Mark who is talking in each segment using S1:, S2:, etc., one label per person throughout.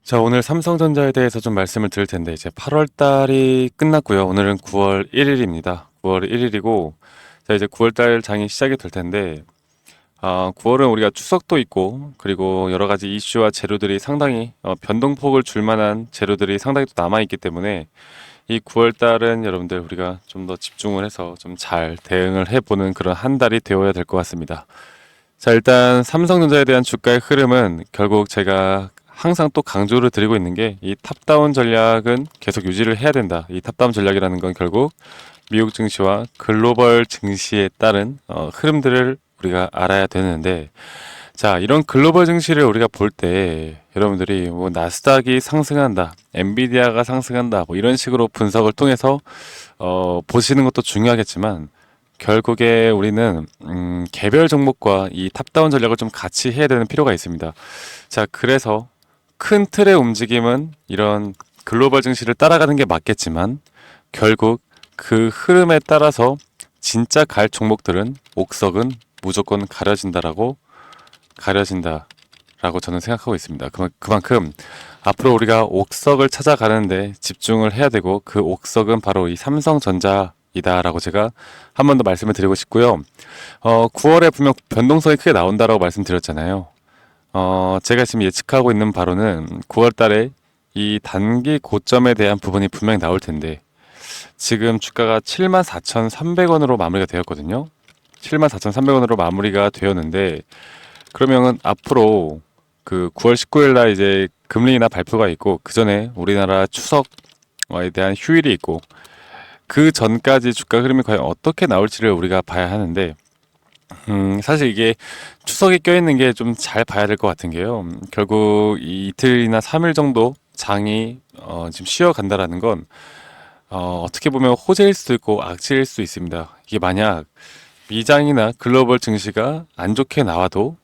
S1: 자, 오늘 삼성전자에 대해서 좀 말씀을 드릴 텐데, 이제 8월 달이 끝났고요. 오늘은 9월 1일입니다. 9월 1일이고, 자, 이제 9월 달 장이 시작이 될 텐데, 9월은 우리가 추석도 있고, 그리고 여러 가지 이슈와 재료들이 상당히, 변동폭을 줄 만한 재료들이 상당히 또 남아있기 때문에, 이 9월 달은 여러분들 우리가 좀 더 집중을 해서 좀 잘 대응을 해보는 그런 한 달이 되어야 될 것 같습니다. 자, 일단 삼성전자에 대한 주가의 흐름은 결국 제가 항상 또 강조를 드리고 있는 게 이 탑다운 전략은 계속 유지를 해야 된다. 이 탑다운 전략이라는 건 결국 미국 증시와 글로벌 증시에 따른 흐름들을 우리가 알아야 되는데, 자, 이런 글로벌 증시를 우리가 볼 때 여러분들이 뭐 나스닥이 상승한다, 엔비디아가 상승한다, 뭐 이런 식으로 분석을 통해서 보시는 것도 중요하겠지만, 결국에 우리는 개별 종목과 이 탑다운 전략을 좀 같이 해야 되는 필요가 있습니다. 자, 그래서 큰 틀의 움직임은 이런 글로벌 증시를 따라가는 게 맞겠지만, 결국 그 흐름에 따라서 진짜 갈 종목들은 옥석은 무조건 가려진다라고 저는 생각하고 있습니다. 그만큼 앞으로 우리가 옥석을 찾아가는데 집중을 해야 되고, 그 옥석은 바로 이 삼성전자이다라고 제가 한 번 더 말씀을 드리고 싶고요. 9월에 분명 변동성이 크게 나온다라고 말씀드렸잖아요. 제가 지금 예측하고 있는 바로는 9월 달에 이 단기 고점에 대한 부분이 분명히 나올 텐데, 지금 주가가 74,300원으로 마무리가 되었거든요. 74,300원으로 마무리가 되었는데, 그러면은 앞으로 그 9월 19일 날 이제 금리 인하 발표가 있고, 그 전에 우리나라 추석에 대한 휴일이 있고, 그 전까지 주가 흐름이 과연 어떻게 나올지를 우리가 봐야 하는데, 사실 이게 추석이 껴있는 게 좀 잘 봐야 될 것 같은 게요. 결국 이 이틀이나 3일 정도 장이 지금 쉬어간다라는 건 어떻게 보면 호재일 수도 있고 악재일 수도 있습니다. 이게 만약 미장이나 글로벌 증시가 안 좋게 나와도,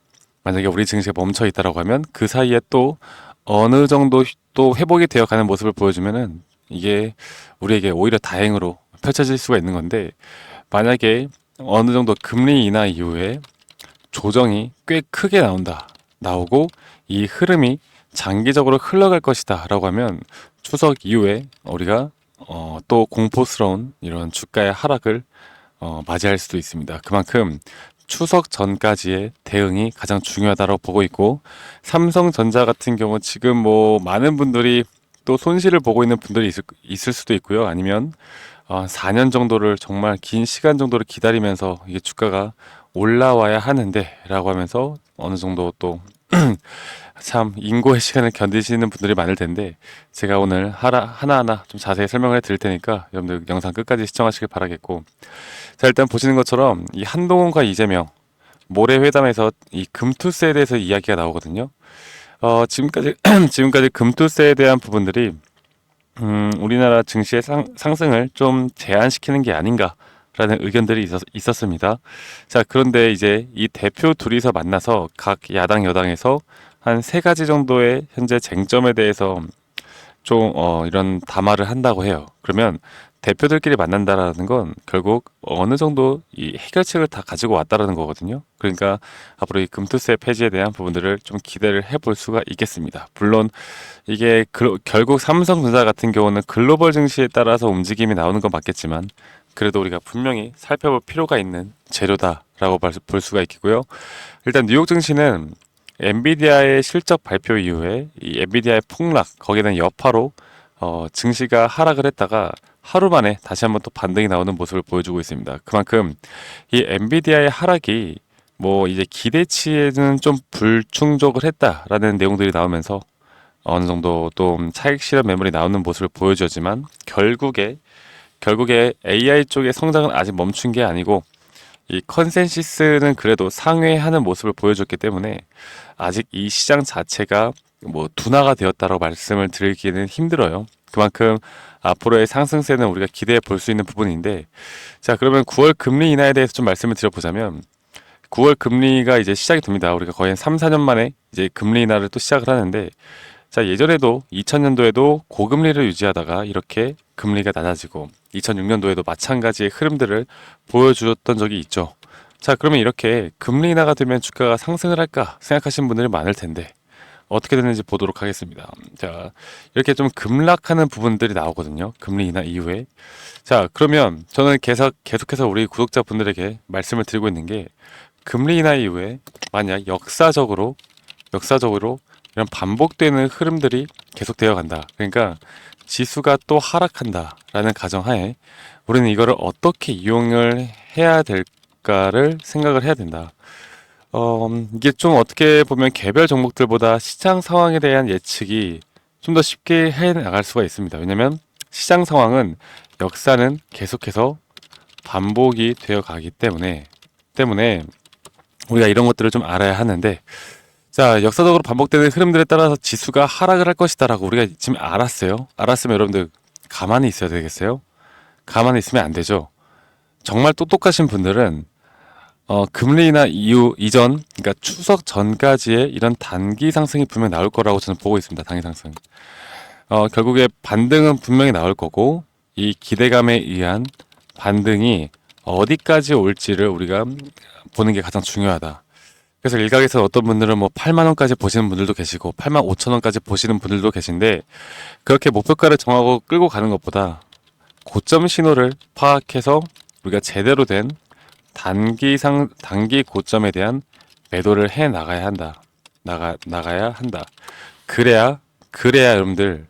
S1: 만약에 우리 증시가 멈춰 있다라고 하면 그 사이에 또 어느 정도 또 회복이 되어 가는 모습을 보여주면은 이게 우리에게 오히려 다행으로 펼쳐질 수가 있는 건데, 만약에 어느 정도 금리 인하 이후에 조정이 꽤 크게 나오고 이 흐름이 장기적으로 흘러갈 것이다 라고 하면, 추석 이후에 우리가 또 공포스러운 이런 주가의 하락을 맞이할 수도 있습니다. 그만큼 추석 전까지의 대응이 가장 중요하다고 보고 있고, 삼성전자 같은 경우 지금 뭐 많은 분들이 또 손실을 보고 있는 분들이 있을 수도 있고요. 아니면 4년 정도를, 정말 긴 시간 정도를 기다리면서 이게 주가가 올라와야 하는데 라고 하면서 어느 정도 또 참 인고의 시간을 견디시는 분들이 많을 텐데, 제가 오늘 하나하나 좀 자세히 설명을 해 드릴 테니까 여러분들 영상 끝까지 시청하시길 바라겠고, 자, 일단 보시는 것처럼 이 한동훈과 이재명 모레 회담에서 이 금투세에 대해서 이야기가 나오거든요. 지금까지 지금까지 금투세에 대한 부분들이 우리나라 증시의 상승을 좀 제한시키는 게 아닌가라는 의견들이 있었습니다. 자, 그런데 이제 이 대표 둘이서 만나서 각 야당 여당에서 한 세 가지 정도의 현재 쟁점에 대해서 좀 이런 담화를 한다고 해요. 그러면 대표들끼리 만난다라는 건 결국 어느 정도 이 해결책을 다 가지고 왔다라는 거거든요. 그러니까 앞으로 이 금투세 폐지에 대한 부분들을 좀 기대를 해볼 수가 있겠습니다. 물론 이게 결국 삼성전자 같은 경우는 글로벌 증시에 따라서 움직임이 나오는 건 맞겠지만, 그래도 우리가 분명히 살펴볼 필요가 있는 재료다라고 볼 수가 있겠고요. 일단 뉴욕 증시는 엔비디아의 실적 발표 이후에 이 엔비디아의 폭락, 거기에 대한 여파로 증시가 하락을 했다가 하루 만에 다시 한번 또 반등이 나오는 모습을 보여주고 있습니다. 그만큼 이 엔비디아의 하락이 뭐 이제 기대치에는 좀 불충족을 했다라는 내용들이 나오면서 어느 정도 또 차익 실현 매물이 나오는 모습을 보여주지만, 결국에 AI 쪽의 성장은 아직 멈춘 게 아니고, 이 컨센시스는 그래도 상회하는 모습을 보여줬기 때문에 아직 이 시장 자체가 뭐 둔화가 되었다고 말씀을 드리기는 힘들어요. 그만큼 앞으로의 상승세는 우리가 기대해 볼 수 있는 부분인데, 자, 그러면 9월 금리 인하에 대해서 좀 말씀을 드려보자면, 9월 금리가 이제 시작이 됩니다. 우리가 거의 한 3, 4년 만에 이제 금리 인하를 또 시작을 하는데, 자, 예전에도 2000년도에도 고금리를 유지하다가 이렇게 금리가 낮아지고, 2006년도에도 마찬가지의 흐름들을 보여주었던 적이 있죠. 자, 그러면 이렇게 금리 인하가 되면 주가가 상승을 할까 생각하시는 분들이 많을 텐데, 어떻게 됐는지 보도록 하겠습니다. 자, 이렇게 좀 급락하는 부분들이 나오거든요. 금리 인하 이후에. 자, 그러면 저는 계속해서 우리 구독자분들에게 말씀을 드리고 있는 게 금리 인하 이후에 만약 역사적으로 이런 반복되는 흐름들이 계속되어 간다. 그러니까 지수가 또 하락한다라는 가정하에 우리는 이거를 어떻게 이용을 해야 될까를 생각을 해야 된다. 이게 좀 어떻게 보면 개별 종목들보다 시장 상황에 대한 예측이 좀 더 쉽게 해 나갈 수가 있습니다. 왜냐면 시장 상황은 역사는 계속해서 반복이 되어 가기 때문에 우리가 이런 것들을 좀 알아야 하는데, 자, 역사적으로 반복되는 흐름들에 따라서 지수가 하락을 할 것이다라고 우리가 지금 알았어요. 알았으면 여러분들 가만히 있어야 되겠어요? 가만히 있으면 안 되죠. 정말 똑똑하신 분들은 금리 인하 이전, 그러니까 추석 전까지의 이런 단기 상승이 분명히 나올 거라고 저는 보고 있습니다. 단기 상승. 결국에 반등은 분명히 나올 거고, 이 기대감에 의한 반등이 어디까지 올지를 우리가 보는 게 가장 중요하다. 그래서 일각에서 어떤 분들은 뭐 8만 원까지 보시는 분들도 계시고 8만 5천 원까지 보시는 분들도 계신데, 그렇게 목표가를 정하고 끌고 가는 것보다 고점 신호를 파악해서 우리가 제대로 된 단기 고점에 대한 매도를 해 나가야 한다. 나가야 한다. 그래야 여러분들,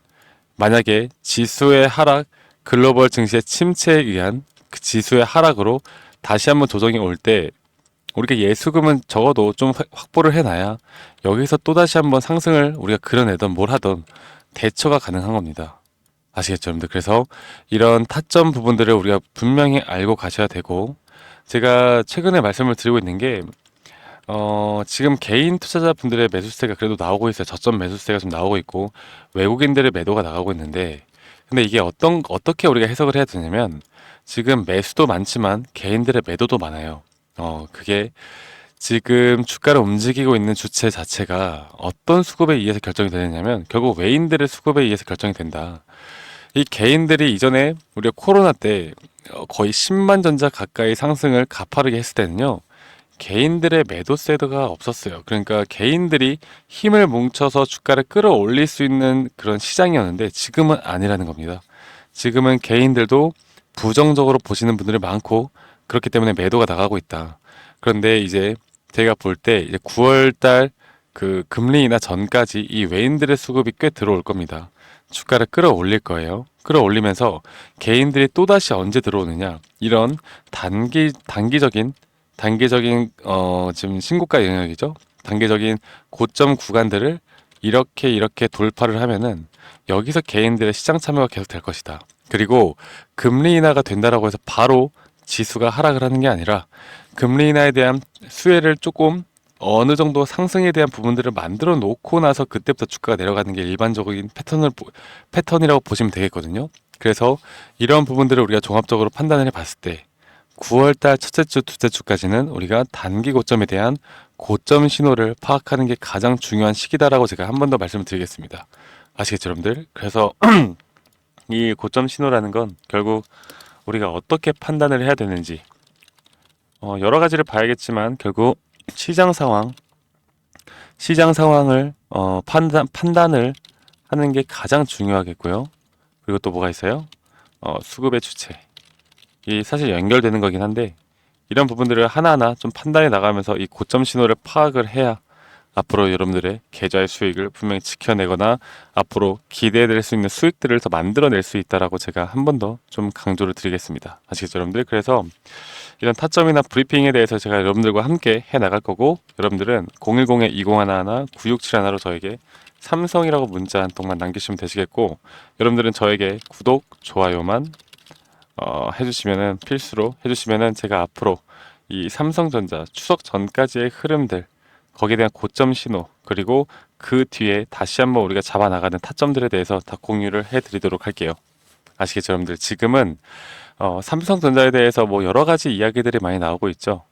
S1: 만약에 지수의 하락, 글로벌 증시의 침체에 의한 그 지수의 하락으로 다시 한번 조정이 올 때 우리가 예수금은 적어도 좀 확보를 해놔야 여기서 또다시 한번 상승을 우리가 그려내던 뭘 하던 대처가 가능한 겁니다. 아시겠죠, 여러분들? 그래서 이런 타점 부분들을 우리가 분명히 알고 가셔야 되고, 제가 최근에 말씀을 드리고 있는 게, 지금 개인 투자자분들의 매수세가 그래도 나오고 있어요. 저점 매수세가 좀 나오고 있고, 외국인들의 매도가 나가고 있는데, 근데 이게 어떻게 우리가 해석을 해야 되냐면, 지금 매수도 많지만 개인들의 매도도 많아요. 그게 지금 주가를 움직이고 있는 주체 자체가 어떤 수급에 의해서 결정이 되느냐면, 결국 외인들의 수급에 의해서 결정이 된다. 이 개인들이 이전에 우리가 코로나 때 거의 10만 전자 가까이 상승을 가파르게 했을 때는요, 개인들의 매도세가 없었어요. 그러니까 개인들이 힘을 뭉쳐서 주가를 끌어올릴 수 있는 그런 시장이었는데, 지금은 아니라는 겁니다. 지금은 개인들도 부정적으로 보시는 분들이 많고, 그렇기 때문에 매도가 나가고 있다. 그런데 이제 제가 볼 때 이제 9월 달 그 금리 인하 전까지 이 외인들의 수급이 꽤 들어올 겁니다. 주가를 끌어올릴 거예요. 끌어올리면서 개인들이 또다시 언제 들어오느냐, 이런 단기적인 지금 신고가 영역이죠. 단기적인 고점 구간들을 이렇게 돌파를 하면은 여기서 개인들의 시장 참여가 계속 될 것이다. 그리고 금리 인하가 된다라고 해서 바로 지수가 하락을 하는 게 아니라, 금리 인하에 대한 수혜를 조금 어느 정도 상승에 대한 부분들을 만들어 놓고 나서 그때부터 주가가 내려가는 게 일반적인 패턴이라고 보시면 되겠거든요. 그래서 이런 부분들을 우리가 종합적으로 판단을 해 봤을 때 9월달 첫째 주, 둘째 주까지는 우리가 단기 고점에 대한 고점 신호를 파악하는 게 가장 중요한 시기다라고 제가 한 번 더 말씀을 드리겠습니다. 아시겠죠, 여러분들? 그래서 이 고점 신호라는 건 결국 우리가 어떻게 판단을 해야 되는지, 여러 가지를 봐야겠지만 결국 시장 상황을 판단을 하는 게 가장 중요하겠고요. 그리고 또 뭐가 있어요? 수급의 주체. 이 사실 연결되는 거긴 한데, 이런 부분들을 하나하나 좀 판단해 나가면서 이 고점 신호를 파악을 해야 앞으로 여러분들의 계좌의 수익을 분명히 지켜내거나 앞으로 기대될 수 있는 수익들을 더 만들어낼 수 있다라고 제가 한 번 더 좀 강조를 드리겠습니다. 아시겠죠, 여러분들? 그래서 이런 타점이나 브리핑에 대해서 제가 여러분들과 함께 해 나갈 거고, 여러분들은 010-2011-9671로 저에게 삼성이라고 문자 한 통만 남기시면 되시겠고, 여러분들은 저에게 구독, 좋아요만 해주시면은, 필수로 해주시면은 제가 앞으로 이 삼성전자 추석 전까지의 흐름들, 거기에 대한 고점 신호, 그리고 그 뒤에 다시 한번 우리가 잡아나가는 타점들에 대해서 다 공유를 해드리도록 할게요. 아시겠죠, 여러분들? 지금은 삼성전자에 대해서 뭐 여러 가지 이야기들이 많이 나오고 있죠.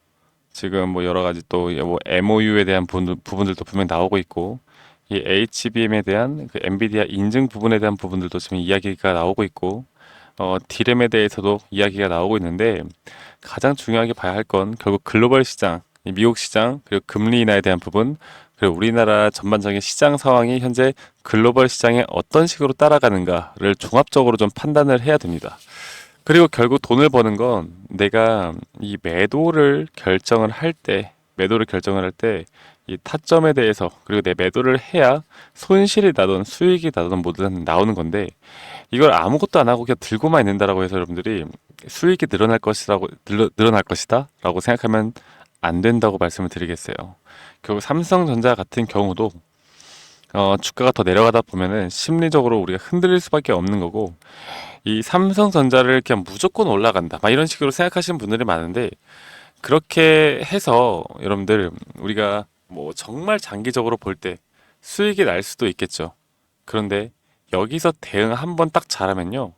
S1: 지금 뭐 여러 가지 또 뭐 MOU에 대한 부분들도 분명히 나오고 있고, 이 HBM에 대한 그 엔비디아 인증 부분에 대한 부분들도 지금 이야기가 나오고 있고, 디램에 대해서도 이야기가 나오고 있는데, 가장 중요하게 봐야 할 건 결국 글로벌 시장, 이 미국 시장, 그리고 금리 인하에 대한 부분, 그리고 우리나라 전반적인 시장 상황이 현재 글로벌 시장에 어떤 식으로 따라가는가를 종합적으로 좀 판단을 해야 됩니다. 그리고 결국 돈을 버는 건 내가 이 매도를 결정을 할 때, 이 타점에 대해서, 그리고 내 매도를 해야 손실이 나든 수익이 나든 뭐든 나오는 건데, 이걸 아무것도 안 하고 그냥 들고만 있는다라고 해서 여러분들이 수익이 늘어날 것이다 라고 생각하면 안 된다고 말씀을 드리겠어요. 결국 삼성전자 같은 경우도 주가가 더 내려가다 보면은 심리적으로 우리가 흔들릴 수밖에 없는 거고, 이 삼성전자를 그냥 무조건 올라간다 막 이런 식으로 생각하시는 분들이 많은데, 그렇게 해서 여러분들 우리가 뭐 정말 장기적으로 볼 때 수익이 날 수도 있겠죠. 그런데 여기서 대응 한번 딱 잘하면요,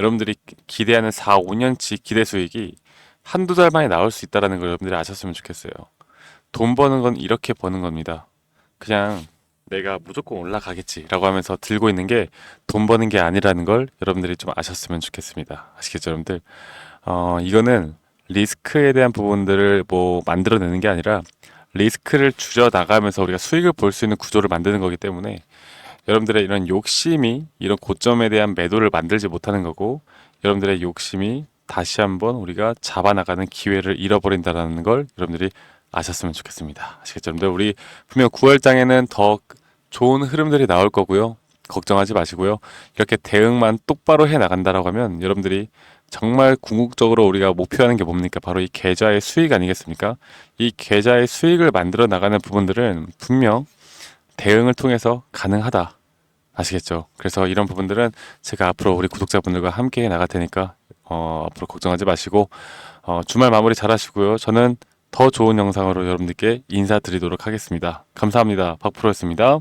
S1: 여러분들이 기대하는 4, 5년치 기대 수익이 한두 달 만에 나올 수 있다는 걸 여러분들이 아셨으면 좋겠어요. 돈 버는 건 이렇게 버는 겁니다. 그냥 내가 무조건 올라가겠지라고 하면서 들고 있는 게 돈 버는 게 아니라는 걸 여러분들이 좀 아셨으면 좋겠습니다. 아시겠죠, 여러분들? 이거는 리스크에 대한 부분들을 뭐 만들어내는 게 아니라 리스크를 줄여 나가면서 우리가 수익을 볼 수 있는 구조를 만드는 거기 때문에, 여러분들의 이런 욕심이 이런 고점에 대한 매도를 만들지 못하는 거고, 여러분들의 욕심이 다시 한번 우리가 잡아나가는 기회를 잃어버린다는 걸 여러분들이 아셨으면 좋겠습니다. 아시겠죠? 여러분들, 우리 분명 9월장에는 더 좋은 흐름들이 나올 거고요. 걱정하지 마시고요. 이렇게 대응만 똑바로 해 나간다라고 하면 여러분들이 정말 궁극적으로 우리가 목표하는 게 뭡니까? 바로 이 계좌의 수익 아니겠습니까? 이 계좌의 수익을 만들어 나가는 부분들은 분명 대응을 통해서 가능하다. 아시겠죠? 그래서 이런 부분들은 제가 앞으로 우리 구독자분들과 함께 해 나갈 테니까 앞으로 걱정하지 마시고 주말 마무리 잘 하시고요. 저는 더 좋은 영상으로 여러분들께 인사드리도록 하겠습니다. 감사합니다. 박프로였습니다.